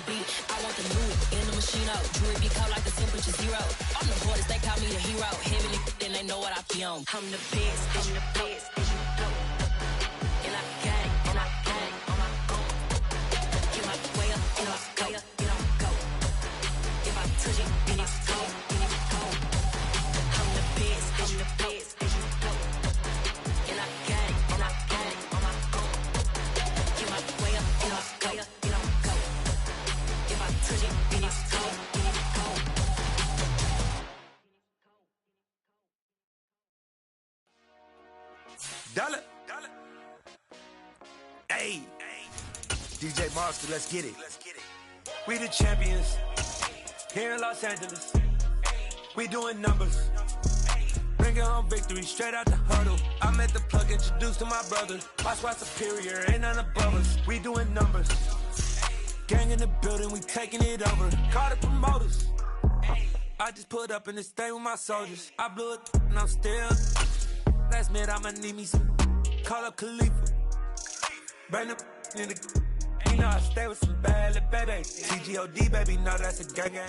beat. I want the new in the machine out. Jewelry be cold like the temperature 0. I'm the hardest, they call me the hero. Heavily, then they know what I be on. I'm the best, I'm the best, and you know. And I got it, and I got it on my own. Get my way up, get off, go, get on, go. If I touch it, then it's cold, then it's cold. I'm the best, and the best, and you know. And I got it, and I got it on my own. Get my way up, get off, go, get on, go. If I touch it, then it's cold, then it's cold. Dollar. Hey. DJ Monster, let's get it. We the champions here in Los Angeles. We doing numbers. Bringing home victory straight out the huddle. I'm at the plug, introduced to my brother. My squad superior, ain't none above us. We doing numbers. Gang in the building, we taking it over. Call the promoters. I just put up in this thing with my soldiers. I blew it and I'm still. Last minute I'ma need me some. Call up Khalifa. Bring up in the. You know I stay with some bad little baby. TGOD baby, no that's a gang.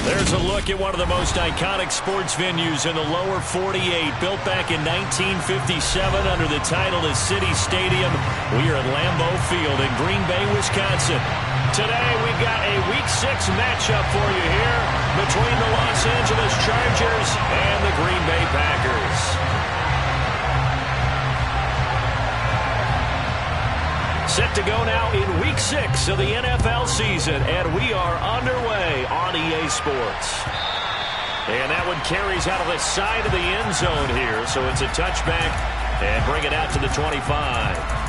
There's a look at one of the most iconic sports venues in the lower 48. Built back in 1957 under the title of City Stadium. We are at Lambeau Field in Green Bay, Wisconsin. Today we've got a Week 6 matchup for you here between the Los Angeles Chargers and the Green Bay Packers. Set to go now in Week 6 of the NFL season, and we are underway on EA Sports. And that one carries out of the side of the end zone here, so it's a touchback and bring it out to the 25.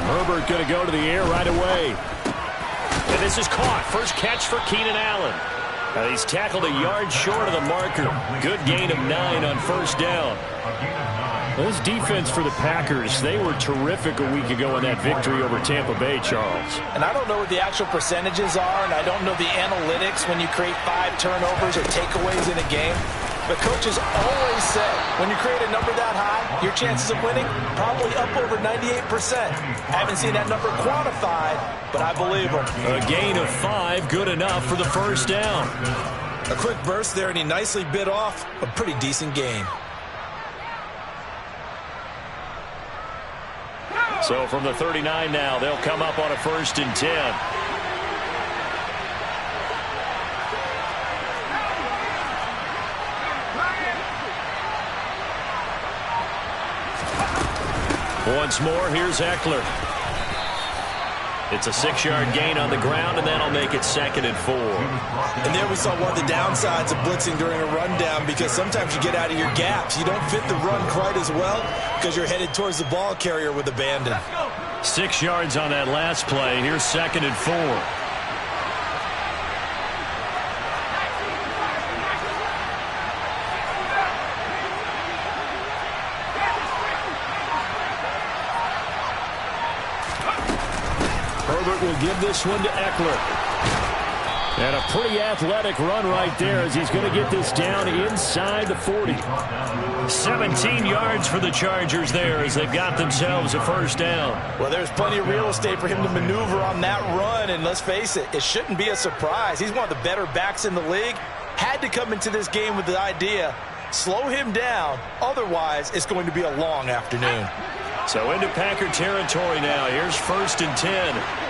Herbert going to go to the air right away. And this is caught. First catch for Keenan Allen. He's tackled a yard short of the marker. Good gain of 9 on first down. Well, this defense for the Packers, they were terrific a week ago in that victory over Tampa Bay, Charles. And I don't know what the actual percentages are, and I don't know the analytics when you create 5 turnovers or takeaways in a game. But coaches always say, when you create a number that high, your chances of winning probably up over 98%. I haven't seen that number quantified, but I believe them. A gain of 5, good enough for the first down. A quick burst there, and he nicely bit off a pretty decent gain. So from the 39 now, they'll come up on a 1st and 10. Once more, here's Eckler. It's a 6-yard gain on the ground, and that'll make it 2nd and 4. And there we saw one of the downsides of blitzing during a rundown, because sometimes you get out of your gaps. You don't fit the run quite as well because you're headed towards the ball carrier with abandon. 6 yards on that last play. Here's 2nd and 4. Herbert will give this one to Eckler. And a pretty athletic run right there as he's going to get this down inside the 40. 17 yards for the Chargers there as they've got themselves a first down. Well, there's plenty of real estate for him to maneuver on that run, and let's face it, it shouldn't be a surprise. He's one of the better backs in the league. Had to come into this game with the idea, slow him down, otherwise it's going to be a long afternoon. So into Packer territory now. Here's 1st and 10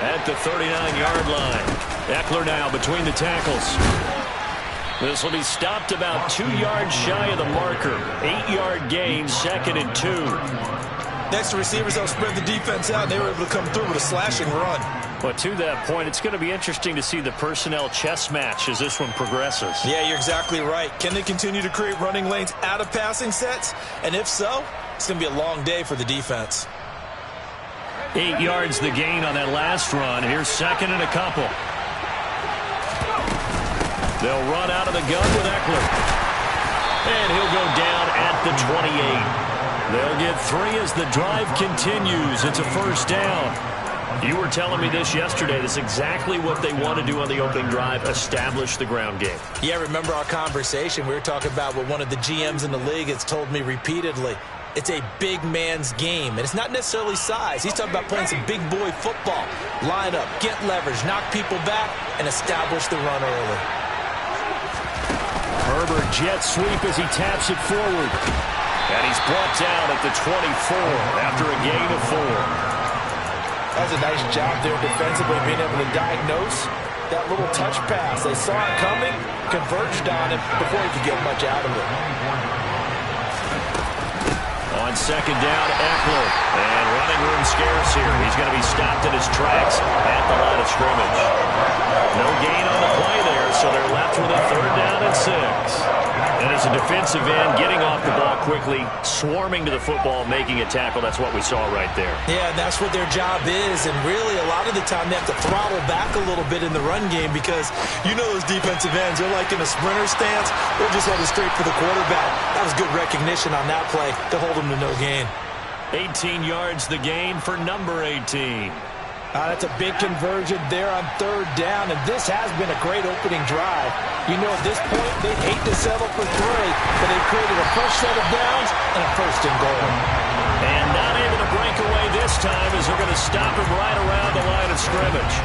at the 39-yard line. Eckler now between the tackles. This will be stopped about 2 yards shy of the marker. 8-yard gain, 2nd and 2. Next to receivers, they'll spread the defense out, and they were able to come through with a slashing run. But to that point, it's going to be interesting to see the personnel chess match as this one progresses. Yeah, you're exactly right. Can they continue to create running lanes out of passing sets? And if so, it's going to be a long day for the defense. 8 yards the gain on that last run. Here's 2nd and a couple. They'll run out of the gun with Eckler. And he'll go down at the 28. They'll get 3 as the drive continues. It's a first down. You were telling me this yesterday. This is exactly what they want to do on the opening drive, establish the ground game. Yeah, remember our conversation? We were talking about what one of the GMs in the league has told me repeatedly. It's a big man's game, and it's not necessarily size. He's talking about playing some big boy football. Line up, get leverage, knock people back, and establish the run early. Herbert jet sweep as he taps it forward. And he's brought down at the 24 after a gain of 4. That was a nice job there defensively, being able to diagnose that little touch pass. They saw it coming, converged on him before he could get much out of it. On second down, Eckler. And running room scarce here. He's going to be stopped in his tracks at the line of scrimmage. No gain on the play there, so they're left with a third down and 6. And as a defensive end, getting off the ball quickly, swarming to the football, making a tackle, that's what we saw right there. Yeah, that's what their job is, and really a lot of the time they have to throttle back a little bit in the run game because you know those defensive ends, they're like in a sprinter stance, they're just headed straight for the quarterback. That was good recognition on that play to hold them to no gain. 18 yards the gain for number 18. That's a big conversion there on third down, and this has been a great opening drive. You know, at this point, they'd hate to settle for 3, but they've created a fresh set of downs and a first and goal. And not able to break away this time as they're going to stop him right around the line of scrimmage.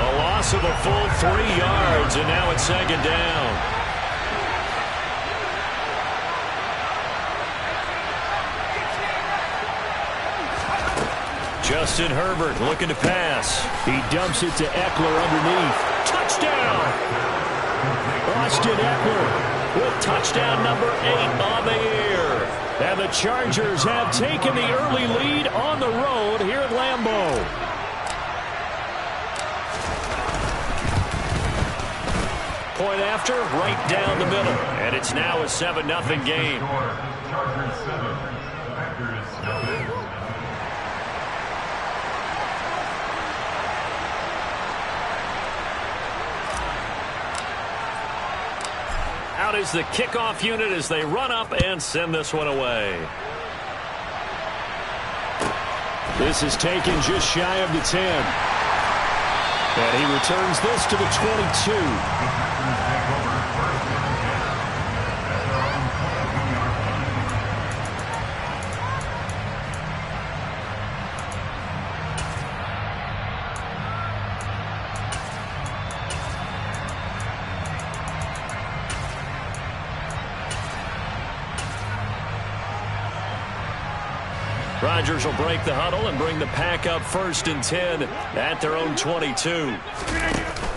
A loss of a full 3 yards, and now it's second down. Justin Herbert looking to pass. He dumps it to Eckler underneath. Touchdown! Austin Eckler with touchdown number 8 on the year. And the Chargers have taken the early lead on the road here at Lambeau. Point after, right down the middle. And it's now a 7-0 game. Chargers 7, Packers 0. Out is the kickoff unit as they run up and send this one away. This is taken just shy of the 10. And he returns this to the 22. Rodgers will break the huddle and bring the pack up 1st and 10 at their own 22.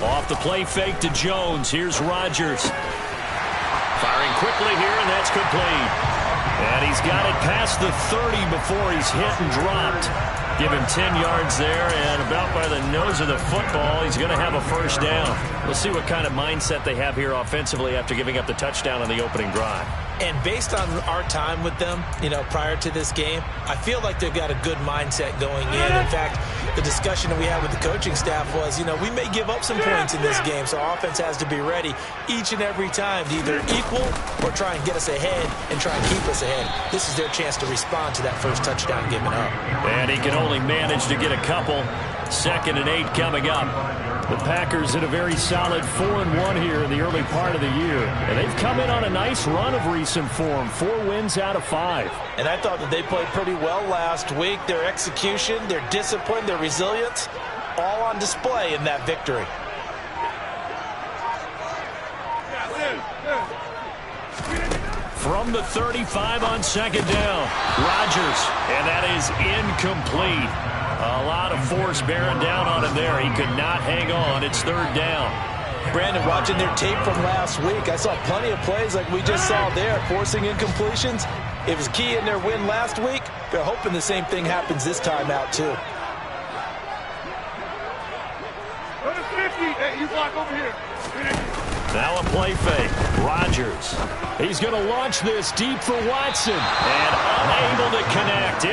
Off the play fake to Jones. Here's Rodgers. Firing quickly here, and that's complete. And he's got it past the 30 before he's hit and dropped. Give him 10 yards there, and about by the nose of the football, he's going to have a first down. We'll see what kind of mindset they have here offensively after giving up the touchdown on the opening drive. And based on our time with them, you know, prior to this game, I feel like they've got a good mindset going in. In fact, the discussion that we had with the coaching staff was, you know, we may give up some points in this game, so our offense has to be ready each and every time to either equal or try and get us ahead and try and keep us ahead. This is their chance to respond to that first touchdown given up. And he can only manage to get a couple. 2nd and 8 coming up. The Packers in a very solid 4-1 here in the early part of the year. And they've come in on a nice run of recent form. 4 wins out of 5. And I thought that they played pretty well last week. Their execution, their discipline, their resilience, all on display in that victory. From the 35 on 2nd down. Rodgers, and that is incomplete. A lot of force bearing down on him there. He could not hang on. It's 3rd down. Brandon, watching their tape from last week, I saw plenty of plays like we just saw there, forcing incompletions. It was key in their win last week. They're hoping the same thing happens this time out, too. Hey, you block over here. Now a play fake. Rodgers. He's going to launch this deep for Watson. And unable to connect.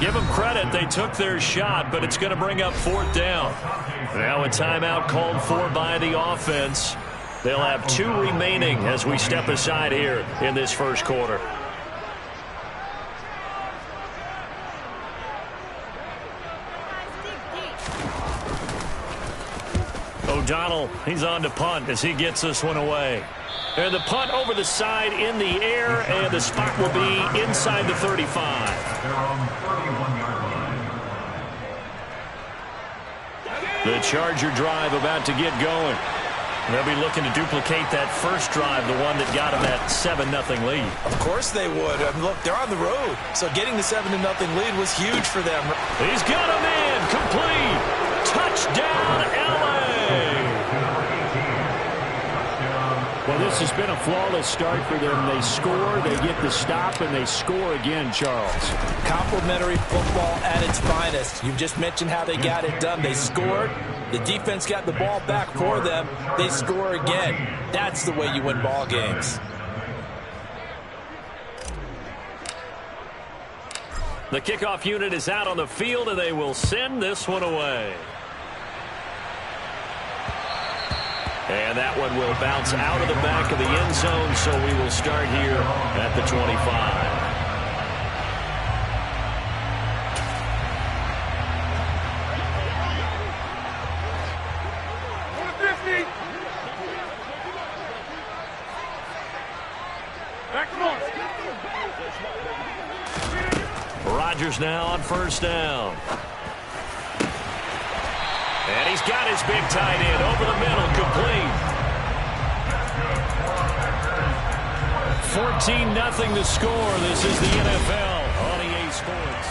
Give them credit. They took their shot, but it's going to bring up 4th down. Now a timeout called for by the offense. They'll have 2 remaining as we step aside here in this first quarter. O'Donnell, he's on to punt as he gets this one away. And the punt over the side in the air, and the spot will be inside the 35. They're on the 31-yard line. The Charger drive about to get going. They'll be looking to duplicate that first drive, the one that got them that 7-0 lead. Of course they would. I mean, look, they're on the road, so getting the 7-0 lead was huge for them. He's got a man complete. Touchdown, L.A. Well, this has been a flawless start for them. They score, they get the stop, and they score again, Charles. Complimentary football at its finest. You just mentioned how they got it done. They scored. The defense got the ball back for them. They score again. That's the way you win ball games. The kickoff unit is out on the field, and they will send this one away. And that one will bounce out of the back of the end zone, so we will start here at the 25. Rodgers now on first down. And he's got his big tight end over the middle, complete. 14-0 the score. This is the NFL on EA Sports.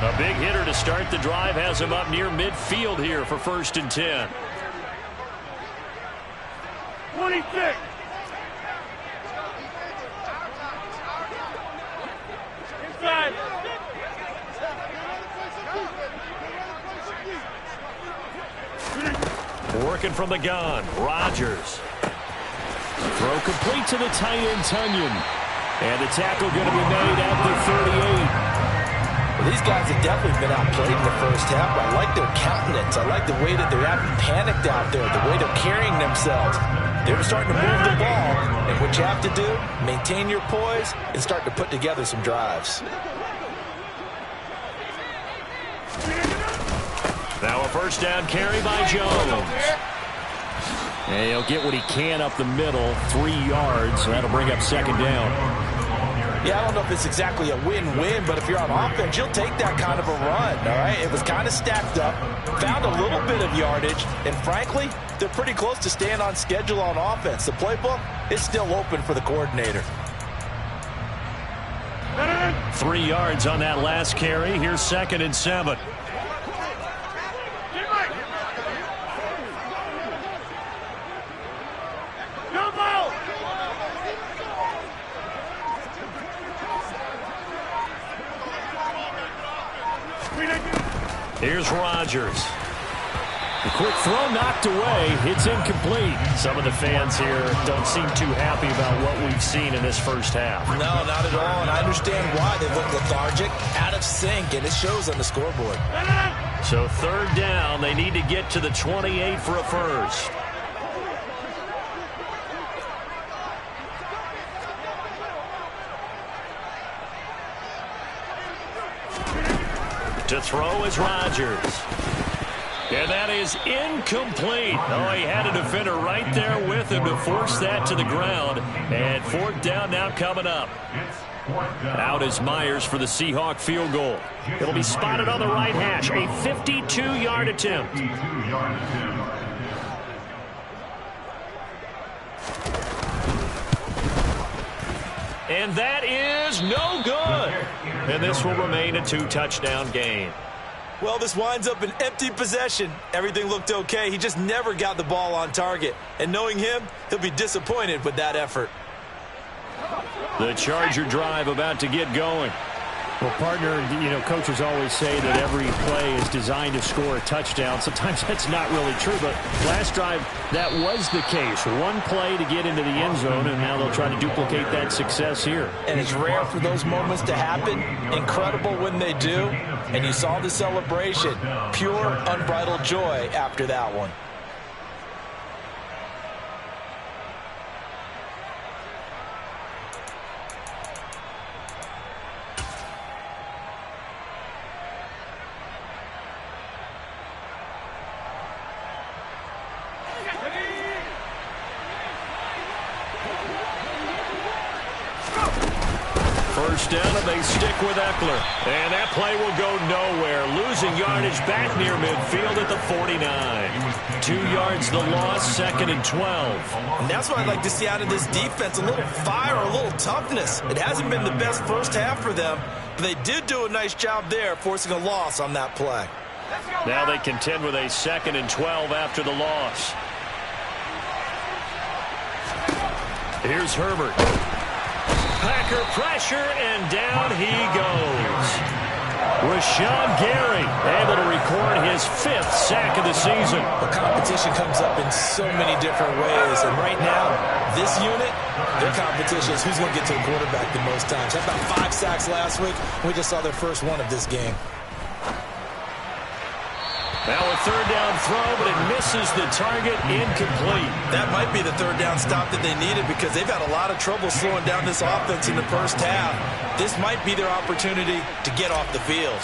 A big hitter to start the drive has him up near midfield here for 1st and 10. 26. Inside. Working from the gun, Rodgers. Throw complete to the tight end, Tunyon. And the tackle going to be made at the 38. Well, these guys have definitely been outplayed in the first half. I like their countenance. I like the way that they're acting panicked out there, the way they're carrying themselves. They're starting to move the ball, and what you have to do, maintain your poise and start to put together some drives. Now a first down carry by Jones. And he'll get what he can up the middle, 3 yards. That'll bring up 2nd down. Yeah, I don't know if it's exactly a win-win, but if you're on offense, you'll take that kind of a run, all right? It was kind of stacked up, found a little bit of yardage, and frankly, they're pretty close to staying on schedule on offense. The playbook is still open for the coordinator. 3 yards on that last carry. Here's 2nd and 7. Here's Rodgers. The quick throw knocked away. It's incomplete. Some of the fans here don't seem too happy about what we've seen in this first half. No, not at all, and I understand why. They look lethargic, out of sync, and it shows on the scoreboard. So 3rd down, they need to get to the 28 for a first. To throw is Rodgers. And that is incomplete. Oh, he had a defender right there with him to force that to the ground. And 4th down now coming up. Out is Myers for the Seahawk field goal. It'll be spotted on the right hash. A 52-yard attempt. And that is no good. And this will remain a 2-touchdown game. Well, this winds up an empty possession. Everything looked okay. He just never got the ball on target. And knowing him, he'll be disappointed with that effort. The Charger drive about to get going. Well, partner, you know, coaches always say that every play is designed to score a touchdown. Sometimes that's not really true, but last drive, that was the case. One play to get into the end zone, and now they'll try to duplicate that success here. And it's rare for those moments to happen. Incredible when they do. And you saw the celebration. Pure, unbridled joy after that one. First down, and they stick with Eckler. And that play will go nowhere. Losing yardage back near midfield at the 49. 2 yards the loss, 2nd and 12. And that's what I'd like to see out of this defense, a little fire, a little toughness. It hasn't been the best first half for them, but they did do a nice job there, forcing a loss on that play. Now they contend with a 2nd and 12 after the loss. Here's Herbert. Packer pressure, and down he goes. Rashawn Gary able to record his 5th sack of the season. The competition comes up in so many different ways, and right now, this unit, their competition is who's going to get to the quarterback the most times. Had about 5 sacks last week. We just saw their first one of this game. Now a 3rd down throw, but it misses the target, incomplete. That might be the 3rd down stop that they needed because they've had a lot of trouble slowing down this offense in the first half. This might be their opportunity to get off the field.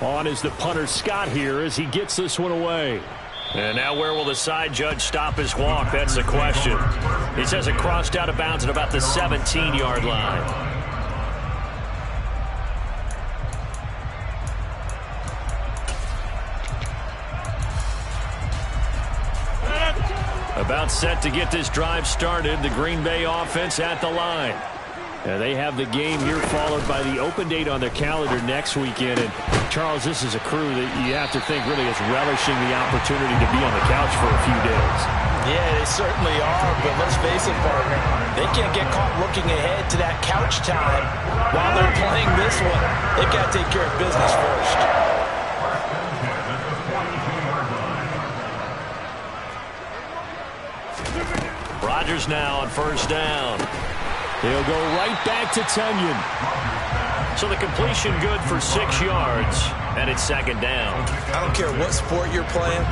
On is the punter Scott here as he gets this one away. And now where will the side judge stop his walk? That's the question. He says it crossed out of bounds at about the 17-yard line. About set to get this drive started. The Green Bay offense at the line. They have the game here followed by the open date on their calendar next weekend. And, Charles, this is a crew that you have to think really is relishing the opportunity to be on the couch for a few days. Yeah, they certainly are, but let's face it, partner. They can't get caught looking ahead to that couch time while they're playing this one. They've got to take care of business first. Rodgers now on 1st down. He'll go right back to Tunyon. So the completion good for 6 yards, and it's 2nd down. I don't care what sport you're playing.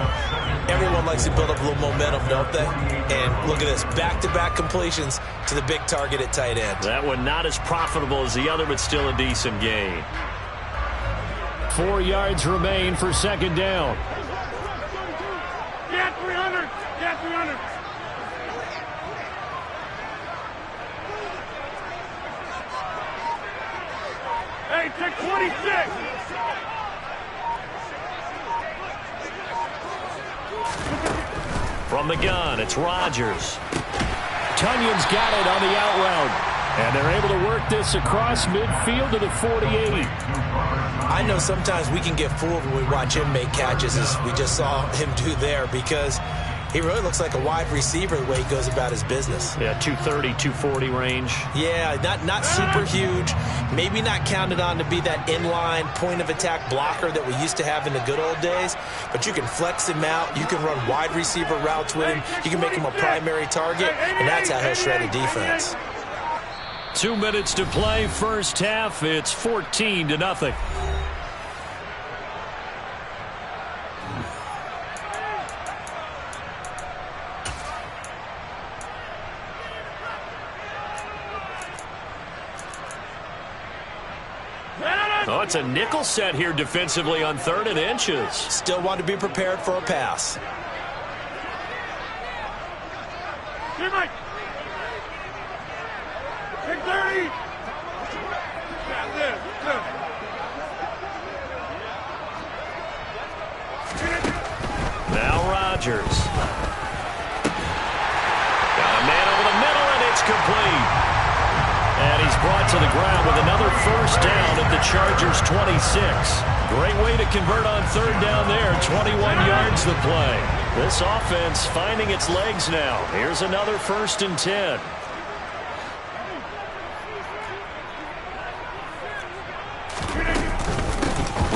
Everyone likes to build up a little momentum, don't they? And look at this, back-to-back completions to the big target at tight end. That one not as profitable as the other, but still a decent gain. 4 yards remain for 2nd down. Get 300! Get 300! Hey, take 26! From the gun, it's Rodgers. Tunyon's got it on the out route. And they're able to work this across midfield to the 48. I know sometimes we can get fooled when we watch him make catches, as we just saw him do there, because he really looks like a wide receiver the way he goes about his business. Yeah, 230, 240 range. Yeah, not super huge. Maybe not counted on to be that inline point-of-attack blocker that we used to have in the good old days. But you can flex him out. You can run wide receiver routes with him. You can make him a primary target, and that's how he'll shred a defense. 2 minutes to play, 1st half. It's 14-0. Oh, it's a nickel set here defensively on 3rd and inches. Still want to be prepared for a pass. Here, Mike! Take 30! Now Rodgers. Got a man over the middle, and it's complete. And he's brought to the ground with another 1st down at the Chargers' 26. Great way to convert on 3rd down there. 21 yards the play. This offense finding its legs now. Here's another 1st and 10.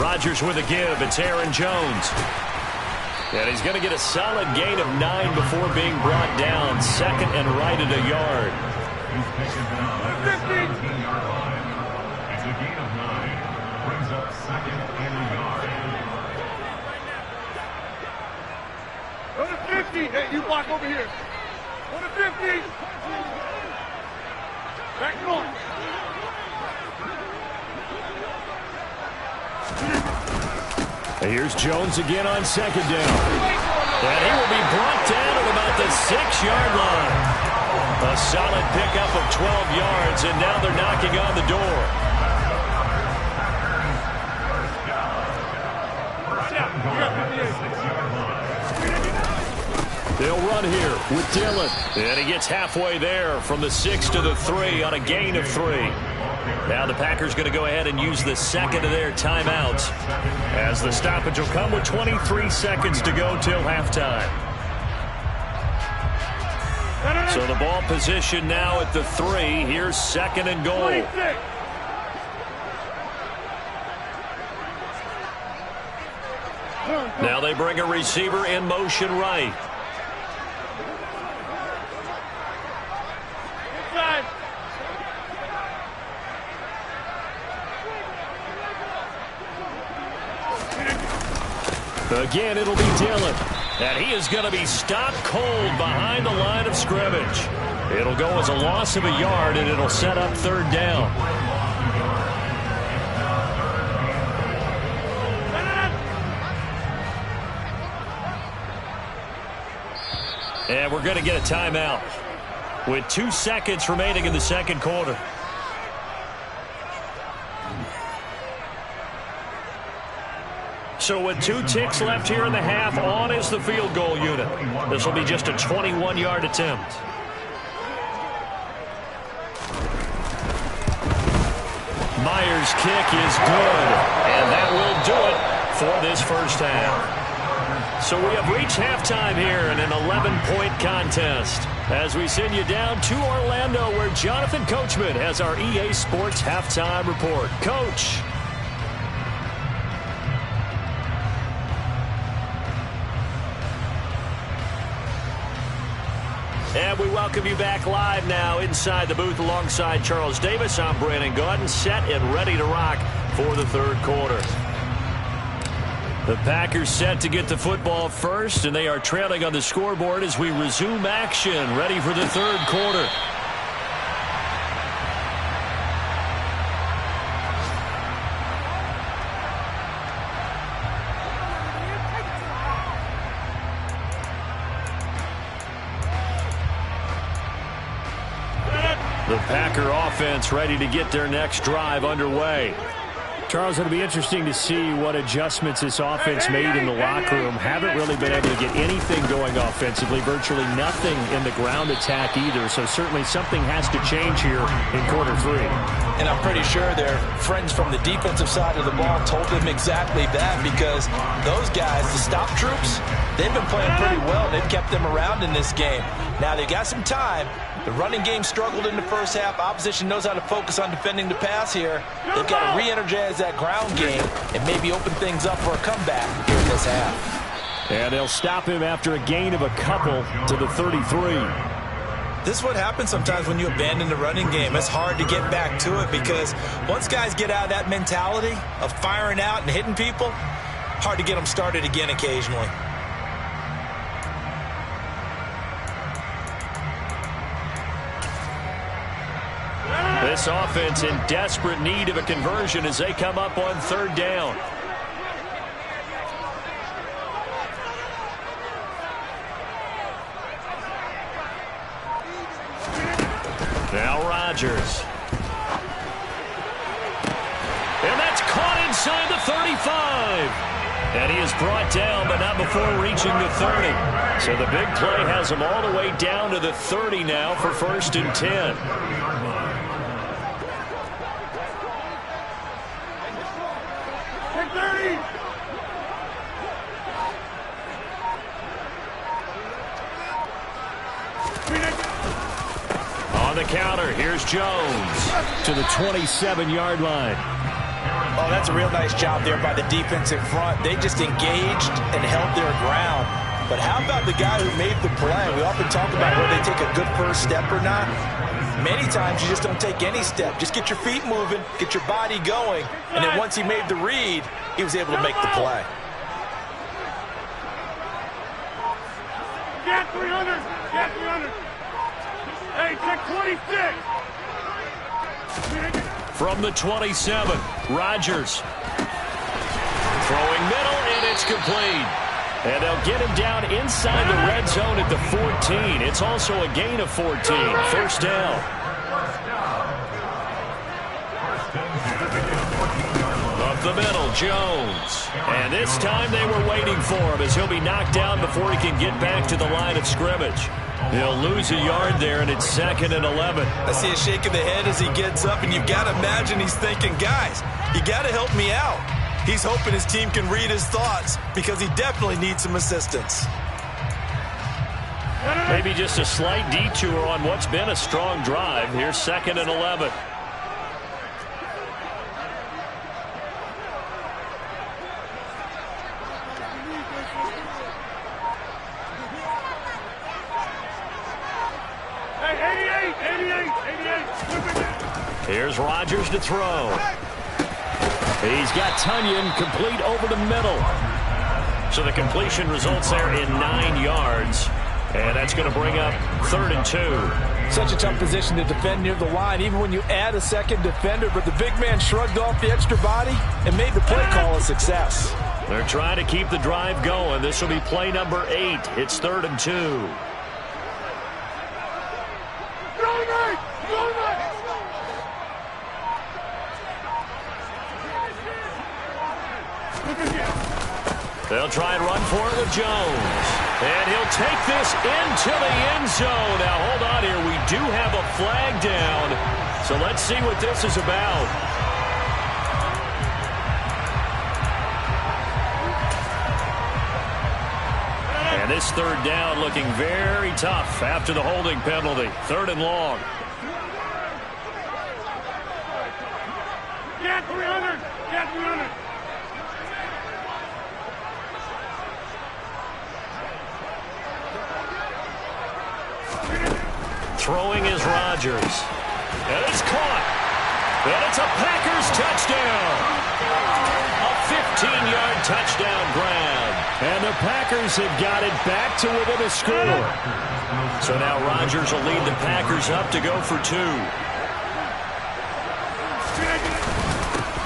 Rodgers with a give. It's Aaron Jones. And he's going to get a solid gain of 9 before being brought down. Second and right at a yard. He's picking up 15-yard line. It's a gain of 9. Brings up second and a yard. Go to 50. Hey, you block over here. Go to 50. Back north. Here's Jones again on second down. And he will be brought down at about the 6-yard line. A solid pickup of 12 yards, and now they're knocking on the door. They'll run here with Dillon. And he gets halfway there from the 6 to the 3 on a gain of 3. Now the Packers going to go ahead and use the second of their timeouts, as the stoppage will come with 23 seconds to go till halftime. So the ball position now at the 3. Here's second and goal. 26. Now they bring a receiver in motion right. Inside. Again, it'll be Dillon. And he is going to be stopped cold behind the line of scrimmage. It'll go as a loss of a yard, and it'll set up third down. And we're going to get a timeout with 2 seconds remaining in the second quarter. So with 2 ticks left here in the half, on is the field goal unit. This will be just a 21-yard attempt. Myers' kick is good, and that will do it for this first half. So we have reached halftime here in an 11-point contest as we send you down to Orlando, where Jonathan Coachman has our EA Sports halftime report. Coach. And we welcome you back live now inside the booth alongside Charles Davis. I'm Brandon Gaudin, set and ready to rock for the third quarter. The Packers set to get the football first, and they are trailing on the scoreboard as we resume action, ready for the third quarter. The Packer offense ready to get their next drive underway. Charles, it'll be interesting to see what adjustments this offense made in the locker room. Haven't really been able to get anything going offensively, virtually nothing in the ground attack either. So certainly something has to change here in quarter 3. And I'm pretty sure their friends from the defensive side of the ball told them exactly that, because those guys, the stop troops, they've been playing pretty well. They've kept them around in this game. Now they've got some time. The running game struggled in the first half. Opposition knows how to focus on defending the pass here. They've got to re-energize that ground game and maybe open things up for a comeback here in this half. And they'll stop him after a gain of a couple to the 33. This is what happens sometimes when you abandon the running game. It's hard to get back to it, because once guys get out of that mentality of firing out and hitting people, hard to get them started again occasionally. This offense in desperate need of a conversion as they come up on third down. Now Rodgers. And that's caught inside the 35. And he is brought down, but not before reaching the 30. So the big play has him all the way down to the 30 now for 1st and 10. On the counter, here's Jones to the 27-yard line. Oh, that's a real nice job there by the defense in front. They just engaged and held their ground. But how about the guy who made the play? We often talk about whether they take a good first step or not. Many times you just don't take any step. Just get your feet moving, get your body going, and then once he made the read, he was able to make the play. Get 300! Get 300! Hey, check 26! From the 27, Rodgers. Throwing middle, and it's complete. And they'll get him down inside the red zone at the 14. It's also a gain of 14. First down. Up the middle, Jones. And this time they were waiting for him as he'll be knocked down before he can get back to the line of scrimmage. He'll lose a yard there, and it's 2nd and 11. I see a shake of the head as he gets up, and you've got to imagine he's thinking, guys, you got to help me out. He's hoping his team can read his thoughts because he definitely needs some assistance. Maybe just a slight detour on what's been a strong drive. Here's 2nd and 11. Here's Rodgers to throw. He's got Tunyon complete over the middle. So the completion results there in 9 yards. And that's going to bring up 3rd and 2. Such a tough position to defend near the line, even when you add a second defender. But the big man shrugged off the extra body and made the play call a success. They're trying to keep the drive going. This will be play number 8. It's 3rd and 2. They'll try and run for it with Jones. And he'll take this into the end zone. Now, hold on here. We do have a flag down. So let's see what this is about. And this 3rd down looking very tough after the holding penalty. 3rd and long. Get 300! Get 300! Throwing is Rodgers. And it's caught. And it's a Packers touchdown. A 15-yard touchdown grab. And the Packers have got it back to within a score. So now Rodgers will lead the Packers up to go for 2.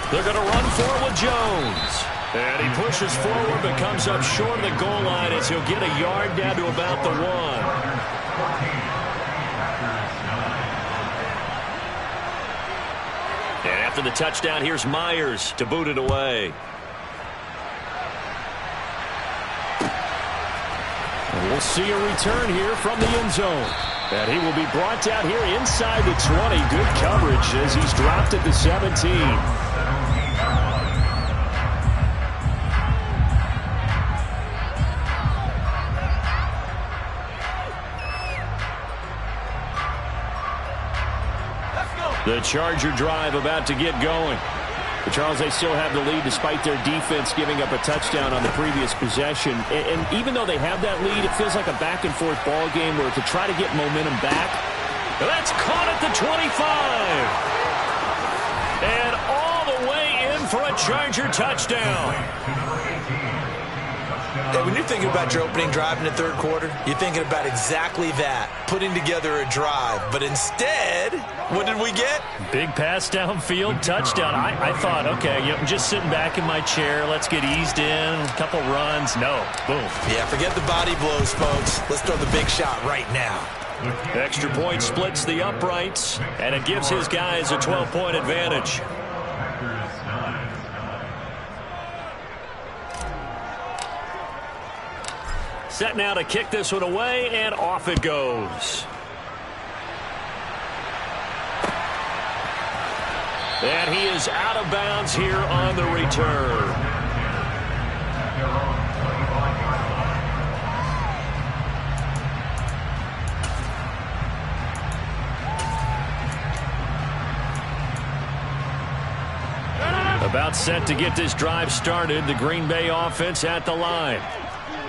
They're going to run for it with Jones. And he pushes forward but comes up short of the goal line as he'll get a yard down to about the 1. And after the touchdown, here's Myers to boot it away. And we'll see a return here from the end zone. And he will be brought down here inside the 20. Good coverage as he's dropped at the 17. The Charger drive about to get going. But Charles, they still have the lead despite their defense giving up a touchdown on the previous possession. And even though they have that lead, it feels like a back-and-forth ball game where to try to get momentum back. That's caught at the 25. And all the way in for a Charger touchdown. Hey, when you're thinking about your opening drive in the 3rd quarter, you're thinking about exactly that, putting together a drive. But instead, what did we get? Big pass downfield, touchdown. I thought, okay, I'm just sitting back in my chair. Let's get eased in, a couple runs. No, boom. Yeah, forget the body blows, folks. Let's throw the big shot right now. Extra point splits the uprights, and it gives his guys a 12-point advantage. Set now to kick this one away, and off it goes. And he is out of bounds here on the return. About set to get this drive started. The Green Bay offense at the line.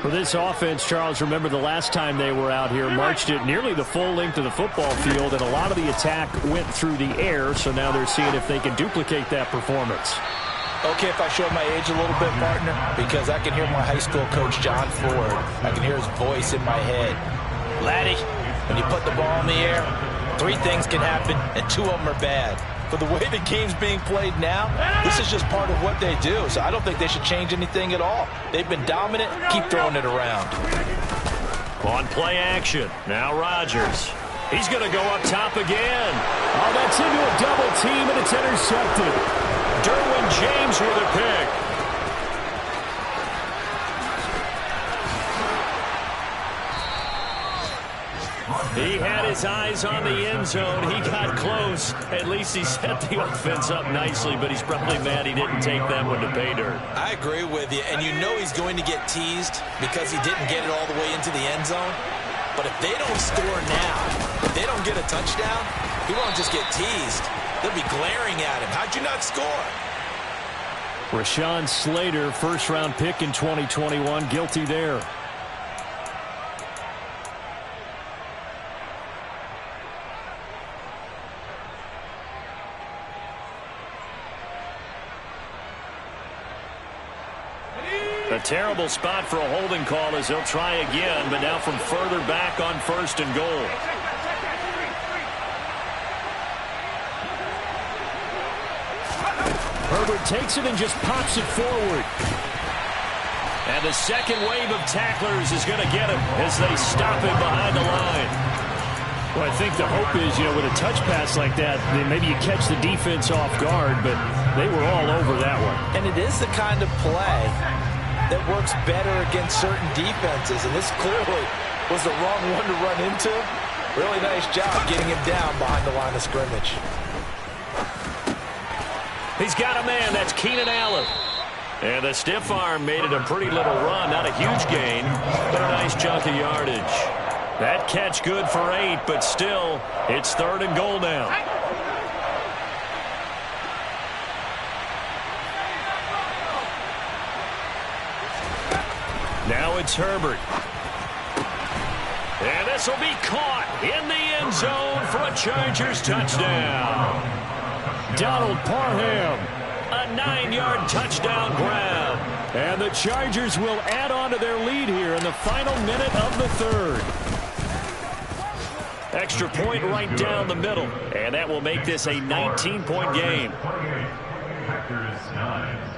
For this offense, Charles, remember the last time they were out here, marched it nearly the full length of the football field, and a lot of the attack went through the air, so now they're seeing if they can duplicate that performance. Okay, if I show my age a little bit, partner, because I can hear my high school coach, John Ford. I can hear his voice in my head. Laddie, when you put the ball in the air, 3 things can happen, and 2 of them are bad. For the way the game's being played now, this is just part of what they do. So I don't think they should change anything at all. They've been dominant. Keep throwing it around. On play action. Now Rodgers. He's going to go up top again. Oh, that's into a double team, and it's intercepted. Derwin James with a pick. He had his eyes on the end zone. He got close. At least he set the offense up nicely, but he's probably mad he didn't take that one to pay dirt. I agree with you, and you know he's going to get teased because he didn't get it all the way into the end zone. But if they don't score now, if they don't get a touchdown, he won't just get teased. They'll be glaring at him. How'd you not score? Rashawn Slater, first-round pick in 2021, guilty there. A terrible spot for a holding call as they'll try again, but now from further back on 1st and goal. Herbert takes it and just pops it forward. And the second wave of tacklers is going to get him as they stop him behind the line. Well, I think the hope is, with a touch pass like that, maybe you catch the defense off guard, but they were all over that one. And it is the kind of play that works better against certain defenses, and this clearly was the wrong one to run into. Really nice job getting him down behind the line of scrimmage. He's got a man. That's Keenan Allen. And the stiff arm made it a pretty little run. Not a huge gain, but a nice chunk of yardage. That catch good for 8, but still, it's 3rd and goal now. Now it's Herbert. And this will be caught in the end zone for a Chargers touchdown. Donald Parham. A 9-yard touchdown grab. And the Chargers will add on to their lead here in the final minute of the 3rd. Extra point right down the middle. And that will make this a 19-point game. Packers 9.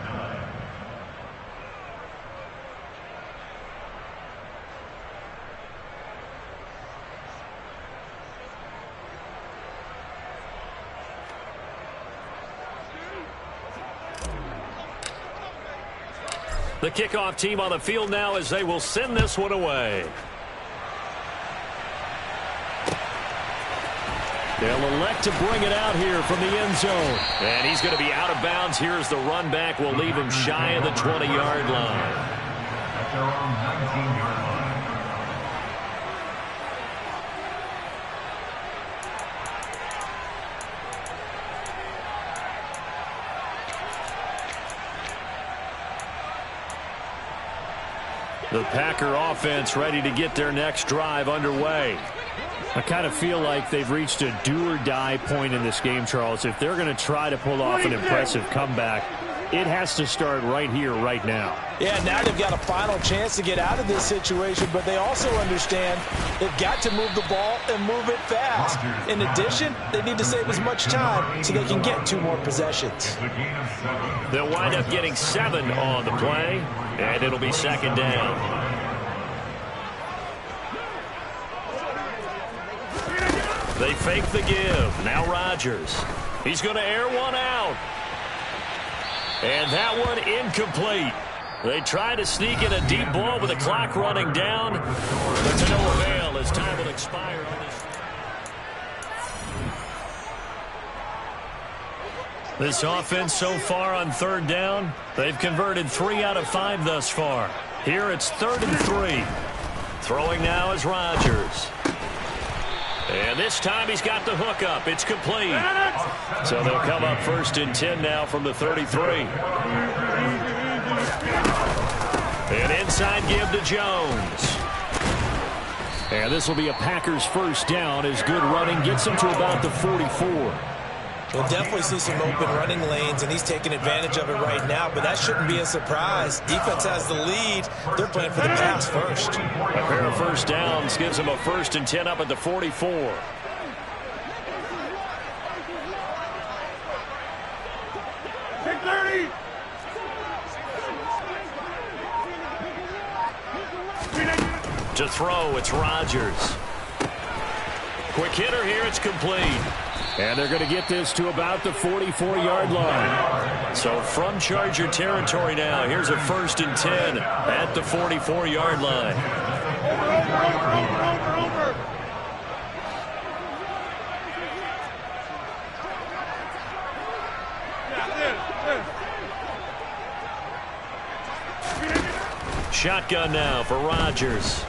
The kickoff team on the field now as they will send this one away. They'll elect to bring it out here from the end zone. And he's going to be out of bounds. Here's the run back. We'll leave him shy of the 20-yard line. At their own 19-yard line. The Packer offense ready to get their next drive underway. I kind of feel like they've reached a do-or-die point in this game, Charles. If they're going to try to pull off an impressive comeback, it has to start right here, right now. Yeah, now they've got a final chance to get out of this situation, but they also understand they've got to move the ball and move it fast. In addition, they need to save as much time so they can get 2 more possessions. They'll wind up getting 7 on the play, and it'll be 2nd down. They fake the give. Now Rodgers. He's going to air one out. And that one incomplete. They try to sneak in a deep ball with the clock running down, but to no avail as time will expire on this. This offense so far on 3rd down, they've converted 3 out of 5 thus far. Here it's 3rd and 3. Throwing now is Rodgers. And this time he's got the hook up. It's complete. So they'll come up 1st and 10 now from the 33. An inside give to Jones. And this will be a Packers first down as good running gets him to about the 44. We'll definitely see some open running lanes, and he's taking advantage of it right now, but that shouldn't be a surprise. Defense has the lead. They're playing for the pass first. A pair of first downs gives him a 1st and 10 up at the 44. To throw, it's Rodgers. Quick hitter here, it's complete. And they're going to get this to about the 44-yard line. So from Charger territory now, here's a 1st and 10 at the 44-yard line. Shotgun now for Rodgers.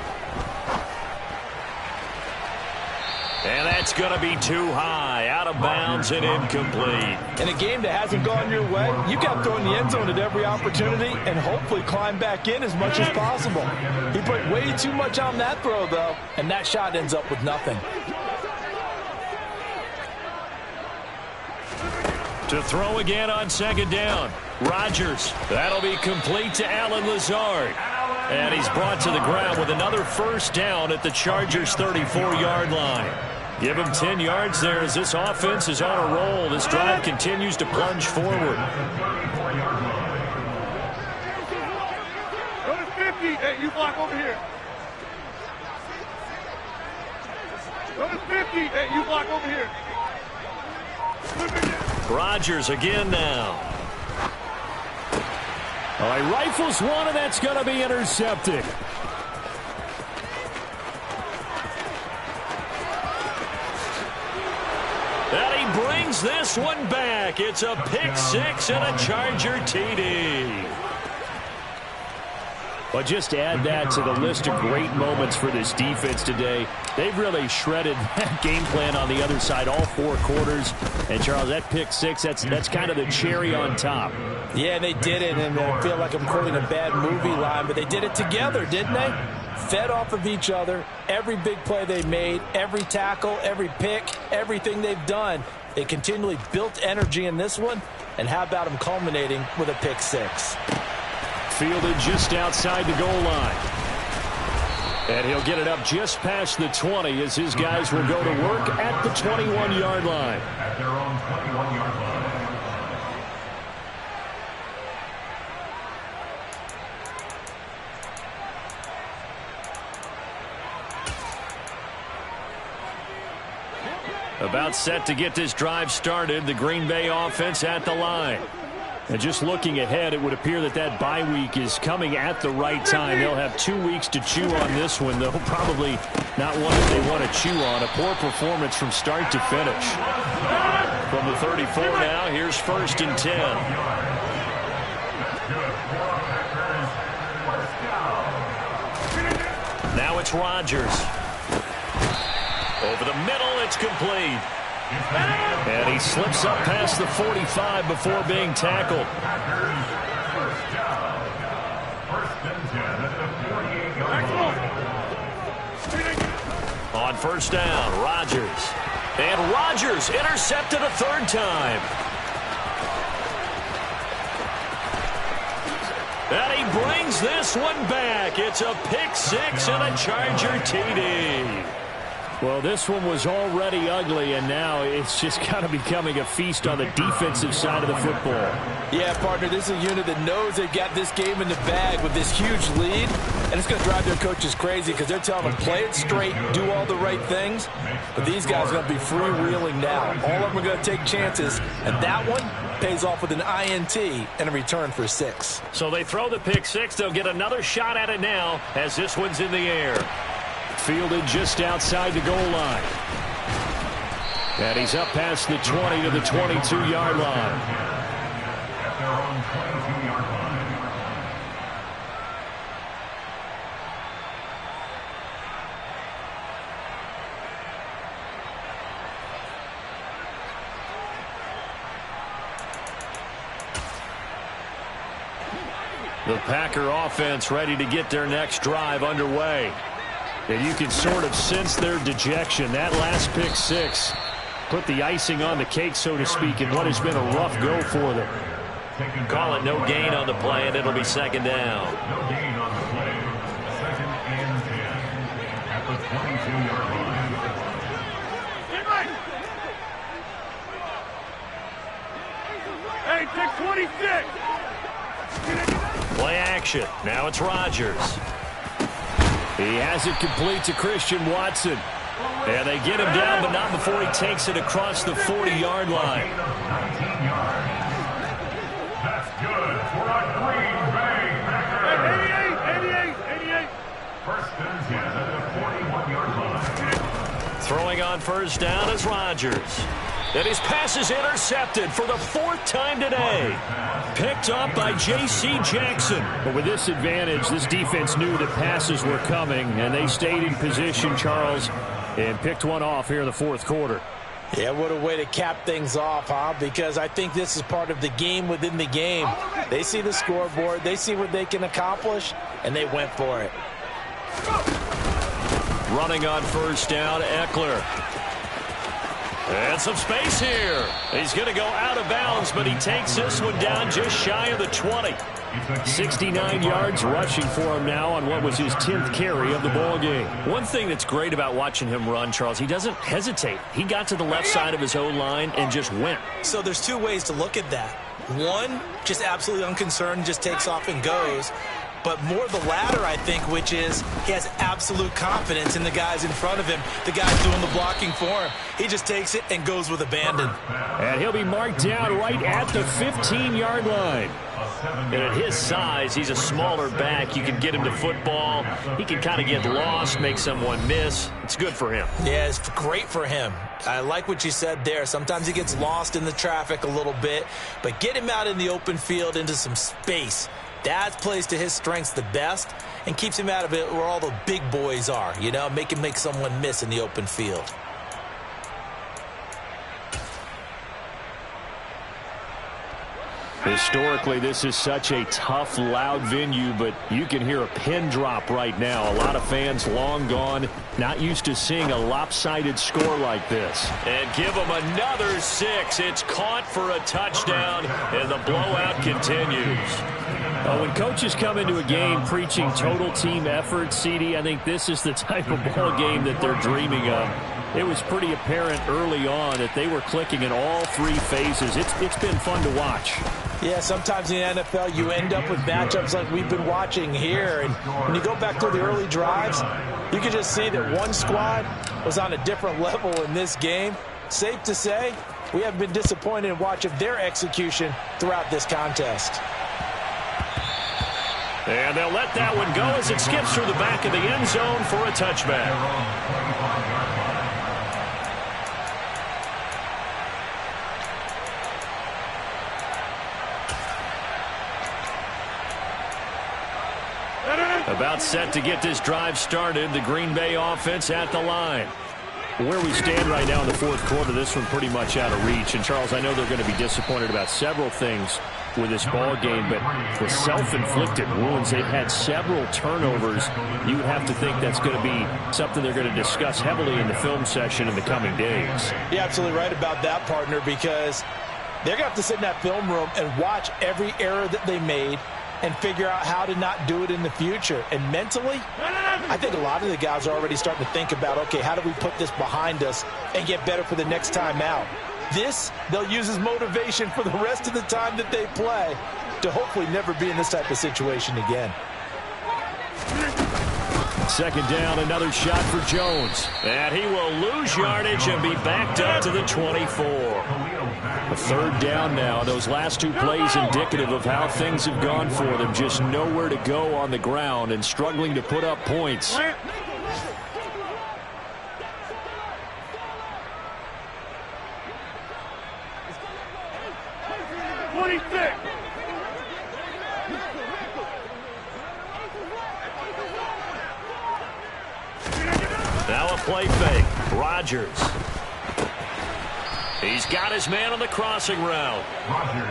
And that's going to be too high, out of bounds and incomplete. In a game that hasn't gone your way, you got to throw in the end zone at every opportunity and hopefully climb back in as much as possible. He put way too much on that throw, though, and that shot ends up with nothing. To throw again on 2nd down. Rodgers. That'll be complete to Allen Lazard. And he's brought to the ground with another first down at the Chargers' 34-yard line. Give him 10 yards there as this offense is on a roll. This drive continues to plunge forward. Go to 50. Hey, you block over here. Go to 50. Hey, you block over here. Rodgers again now. All right, rifles one, and that's going to be intercepted. And he brings this one back. It's a pick six and a Charger TD. But just add that to the list of great moments for this defense today. They've really shredded that game plan on the other side all 4 quarters. And, Charles, that pick six, that's kind of the cherry on top. Yeah, they did it, and I feel like I'm quoting a bad movie line, but they did it together, didn't they? Fed off of each other, every big play they made, every tackle, every pick, everything they've done. They continually built energy in this one, and how about them culminating with a pick six? Fielded just outside the goal line. And he'll get it up just past the 20 as his guys will go to work at the 21-yard line. At their own 21-yard line. About set to get this drive started, the Green Bay offense at the line. And just looking ahead, it would appear that bye week is coming at the right time. They'll have 2 weeks to chew on this one, though probably not one that they want to chew on. A poor performance from start to finish. From the 34 now, here's 1st and 10. Now it's Rodgers. Over the middle, it's complete. And he slips up past the 45 before being tackled. On 1st down, Rodgers. And Rodgers intercepted a 3rd time. And he brings this one back. It's a pick six and a Charger TD. Well, this one was already ugly, and now it's just kind of becoming a feast on the defensive side of the football. Yeah, partner, this is a unit that knows they've got this game in the bag with this huge lead, and it's going to drive their coaches crazy because they're telling them play it straight, do all the right things, but these guys are going to be freewheeling now. All of them are going to take chances, and that one pays off with an INT and a return for 6. So they throw the pick six. They'll get another shot at it now as this one's in the air. Fielded just outside the goal line. And he's up past the 20 to the 22-yard line. At their own 22-yard line. The Packer offense ready to get their next drive underway. And you can sort of sense their dejection. That last pick six put the icing on the cake, so to speak, in what has been a rough go for them. Call it no gain on the play, and it'll be second down. No gain on the play. 2nd and 10 at the 22-yard line. Hey, take 26. Play action. Now it's Rodgers. He has it complete to Christian Watson. And they get him down, but not before he takes it across the 40-yard line. 19 yards. That's good for a Green Bay Packers. 88. 1st and 10 at the 41-yard line. Throwing on first down is Rodgers. And his pass is intercepted for the 4th time today. Picked up by J.C. Jackson. But with this advantage, this defense knew that passes were coming, and they stayed in position, Charles, and picked one off here in the 4th quarter. Yeah, what a way to cap things off, huh? Because I think this is part of the game within the game. They see the scoreboard, they see what they can accomplish, and they went for it. Running on first down, Eckler. And some space here. He's going to go out of bounds, but he takes this one down just shy of the 20. 69 yards rushing for him now on what was his 10th carry of the ball game. One thing that's great about watching him run, Charles, he doesn't hesitate. He got to the left side of his O-line and just went. So there's two ways to look at that. One, just absolutely unconcerned, just takes off and goes. But more the latter, I think, which is he has absolute confidence in the guys in front of him, the guys doing the blocking for him. He just takes it and goes with abandon. And he'll be marked down right at the 15-yard line. And at his size, he's a smaller back. You can get him to football. He can kind of get lost, make someone miss. It's good for him. Yeah, it's great for him. I like what you said there. Sometimes he gets lost in the traffic a little bit, but get him out in the open field into some space. That plays to his strengths the best and keeps him out of it where all the big boys are, you know, make him make someone miss in the open field. Historically, this is such a tough, loud venue, but you can hear a pin drop right now. A lot of fans long gone, not used to seeing a lopsided score like this. And give them another 6. It's caught for a touchdown, and the blowout continues. When coaches come into a game preaching total team effort, CD, I think this is the type of ball game that they're dreaming of. It was pretty apparent early on that they were clicking in all 3 phases. It's been fun to watch. Yeah, sometimes in the NFL you end up with matchups like we've been watching here. And when you go back through the early drives, you can just see that one squad was on a different level in this game. Safe to say, we have been disappointed in watching their execution throughout this contest. And they'll let that one go as it skips through the back of the end zone for a touchback. About set to get this drive started. The Green Bay offense at the line. Where we stand right now in the 4th quarter, this one pretty much out of reach. And, Charles, I know they're going to be disappointed about several things with this ball game, but the self-inflicted wounds, they've had several turnovers. You would have to think that's going to be something they're going to discuss heavily in the film session in the coming days. You're absolutely right about that, partner, because they're going to have to sit in that film room and watch every error that they made and figure out how to not do it in the future. And mentally, I think a lot of the guys are already starting to think about, okay, how do we put this behind us and get better for the next time out? This, they'll use as motivation for the rest of the time that they play to hopefully never be in this type of situation again. Second down, another shot for Jones. And he will lose yardage and be backed up to the 24. A 3rd down now. Those last 2 plays indicative of how things have gone for them. Just nowhere to go on the ground and struggling to put up points. 26. Now a play fake. Rodgers. He's got his man on the crossing route.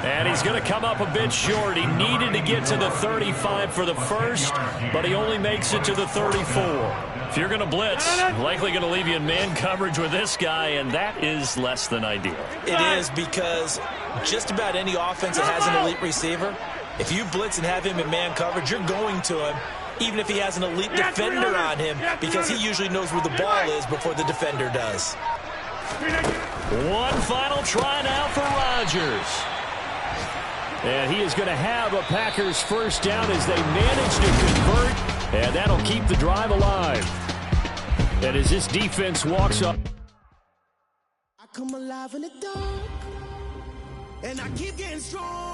And he's going to come up a bit short. He needed to get to the 35 for the first, but he only makes it to the 34. If you're going to blitz, likely going to leave you in man coverage with this guy, and that is less than ideal. It is, because just about any offense that has an elite receiver, if you blitz and have him in man coverage, you're going to him, even if he has an elite defender on him, because he usually knows where the ball is before the defender does. One final try now for Rodgers. And he is going to have a Packers first down as they manage to convert, and that'll keep the drive alive. And as this defense walks up. I come alive in the dark, and I keep getting strong.